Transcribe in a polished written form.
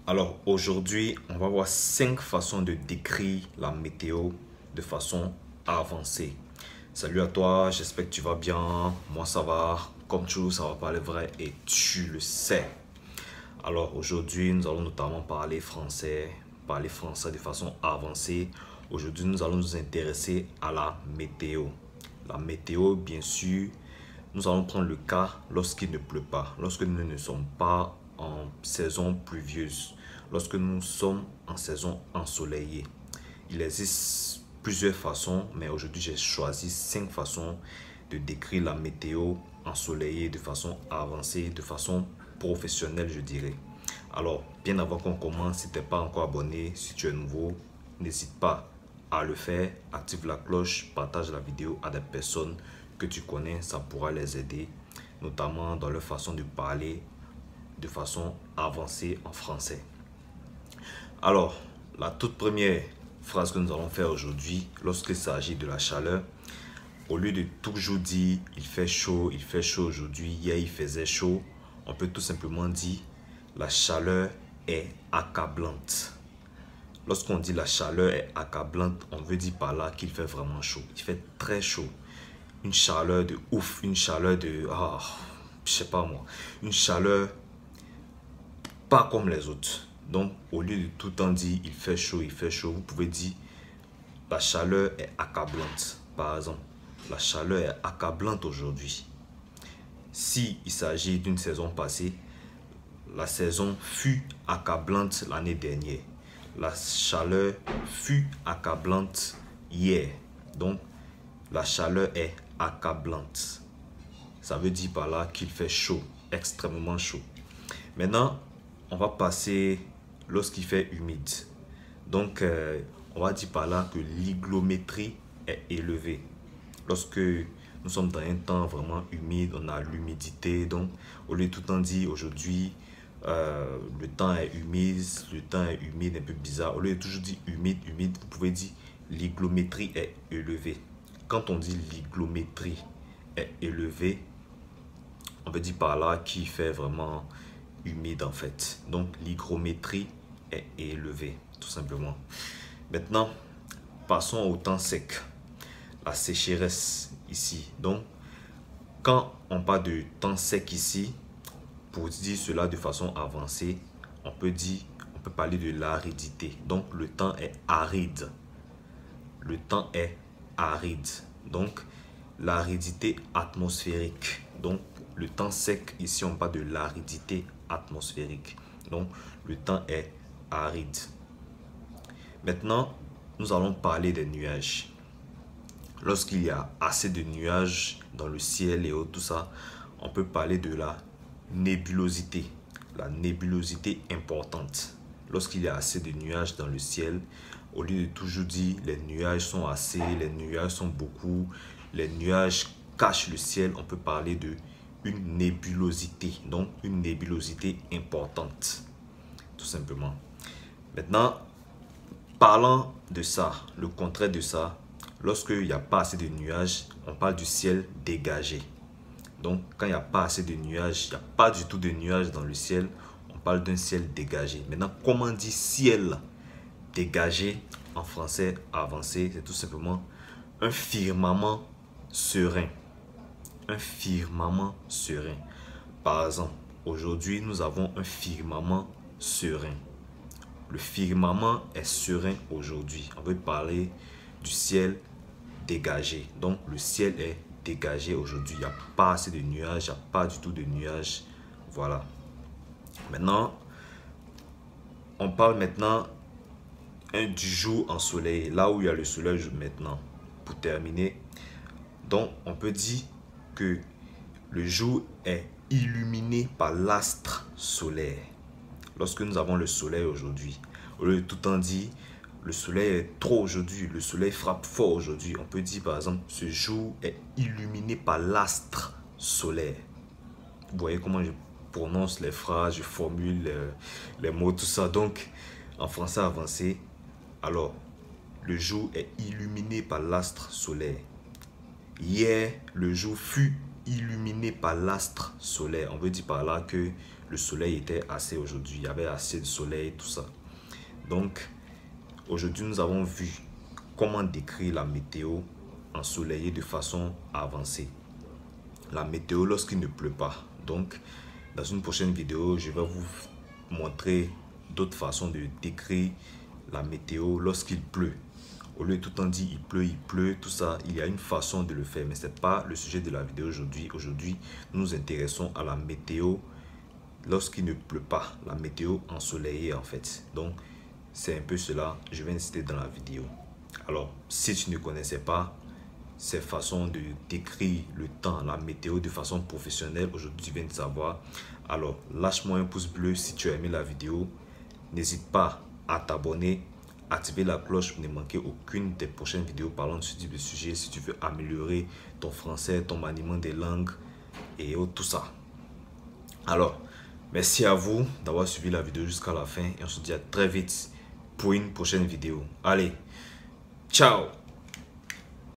Alors aujourd'hui, on va voir 5 façons de décrire la météo de façon avancée. Salut à toi, j'espère que tu vas bien. Moi ça va, comme toujours ça va parler vrai et tu le sais. Alors aujourd'hui, nous allons notamment parler français de façon avancée. Aujourd'hui, nous allons nous intéresser à la météo. La météo, bien sûr, nous allons prendre le cas lorsqu'il ne pleut pas, lorsque nous ne sommes pas en saison pluvieuse, lorsque nous sommes en saison ensoleillée. Il existe plusieurs façons, mais aujourd'hui j'ai choisi 5 façons de décrire la météo ensoleillée de façon avancée, de façon professionnelle, je dirais. Alors, bien avant qu'on commence, si tu n'es pas encore abonné, si tu es nouveau, n'hésite pas à le faire, active la cloche, partage la vidéo à des personnes que tu connais, ça pourra les aider, notamment dans leur façon de parler de façon avancée en français. Alors, la toute première phrase que nous allons faire aujourd'hui, lorsqu'il s'agit de la chaleur, au lieu de toujours dire il fait chaud aujourd'hui, hier il faisait chaud, on peut tout simplement dire la chaleur est accablante. Lorsqu'on dit la chaleur est accablante, on veut dire par là qu'il fait vraiment chaud. Il fait très chaud. Une chaleur de ouf, une chaleur de... je sais pas moi. Une chaleur pas comme les autres. Donc, au lieu de tout le temps dire il fait chaud, vous pouvez dire la chaleur est accablante. Par exemple, la chaleur est accablante aujourd'hui. Si il s'agit d'une saison passée, la saison fut accablante l'année dernière. La chaleur fut accablante hier. Donc, la chaleur est accablante. Ça veut dire par là qu'il fait chaud, extrêmement chaud. Maintenant, on va passer lorsqu'il fait humide. Donc, on va dire par là que l'hygrométrie est élevée. Lorsque nous sommes dans un temps vraiment humide, on a l'humidité. Donc, au lieu de tout le temps dire aujourd'hui, le temps est humide, un peu bizarre. Au lieu de toujours dire humide, vous pouvez dire l'hygrométrie est élevée. Quand on dit l'hygrométrie est élevée, on veut dire par là qu'il fait vraiment humide en fait. Donc l'hygrométrie est élevée, tout simplement. Maintenant, passons au temps sec. La sécheresse ici. Donc, quand on parle de temps sec ici, pour dire cela de façon avancée, on peut parler de l'aridité. Donc, le temps est aride. Le temps est aride. Donc, l'aridité atmosphérique. Donc, le temps sec, ici, on parle de l'aridité atmosphérique. Donc, le temps est aride. Maintenant, nous allons parler des nuages. Lorsqu'il y a assez de nuages dans le ciel et tout ça, on peut parler de la nébulosité. La nébulosité importante. Lorsqu'il y a assez de nuages dans le ciel, au lieu de toujours dire les nuages sont assez, les nuages sont beaucoup, les nuages cachent le ciel, on peut parler de une nébulosité. Donc, une nébulosité importante, tout simplement. Maintenant, parlant de ça, le contraire de ça, lorsqu'il n'y a pas assez de nuages, on parle du ciel dégagé. Donc, quand il n'y a pas assez de nuages, il n'y a pas du tout de nuages dans le ciel, on parle d'un ciel dégagé. Maintenant, comment dire ciel dégagé en français avancé? C'est tout simplement un firmament serein. Un firmament serein. Par exemple, aujourd'hui, nous avons un firmament serein. Le firmament est serein aujourd'hui. On veut parler du ciel dégagé. Donc, le ciel est dégagé aujourd'hui. Il n'y a pas assez de nuages, il n'y a pas du tout de nuages. Voilà. Maintenant, on parle maintenant du jour ensoleillé. Là où il y a le soleil maintenant. Pour terminer, donc on peut dire que le jour est illuminé par l'astre solaire. Lorsque nous avons le soleil aujourd'hui, au lieu de tout le temps dire le soleil est trop aujourd'hui, le soleil frappe fort aujourd'hui, on peut dire par exemple ce jour est illuminé par l'astre solaire. Vous voyez comment je prononce les phrases, je formule les mots, tout ça. Donc en français avancé, alors le jour est illuminé par l'astre solaire. Hier, le jour fut illuminé par l'astre solaire. On veut dire par là que le soleil était assez aujourd'hui. Il y avait assez de soleil, tout ça. Donc, aujourd'hui, nous avons vu comment décrire la météo ensoleillée de façon avancée. La météo lorsqu'il ne pleut pas. Donc, dans une prochaine vidéo, je vais vous montrer d'autres façons de décrire la météo lorsqu'il pleut. Au lieu de tout le temps dire il pleut, tout ça, il y a une façon de le faire, mais ce n'est pas le sujet de la vidéo aujourd'hui. Aujourd'hui, nous nous intéressons à la météo lorsqu'il ne pleut pas, la météo ensoleillée en fait. Donc, c'est un peu cela, je vais insister dans la vidéo. Alors, si tu ne connaissais pas ces façons de décrire le temps, la météo de façon professionnelle, aujourd'hui tu viens de savoir. Alors, lâche-moi un pouce bleu si tu as aimé la vidéo. N'hésite pas à t'abonner, activer la cloche pour ne manquer aucune des prochaines vidéos parlant de ce type de sujet. Si tu veux améliorer ton français, ton maniement des langues et tout ça. Alors, merci à vous d'avoir suivi la vidéo jusqu'à la fin et on se dit à très vite pour une prochaine vidéo. Allez, ciao!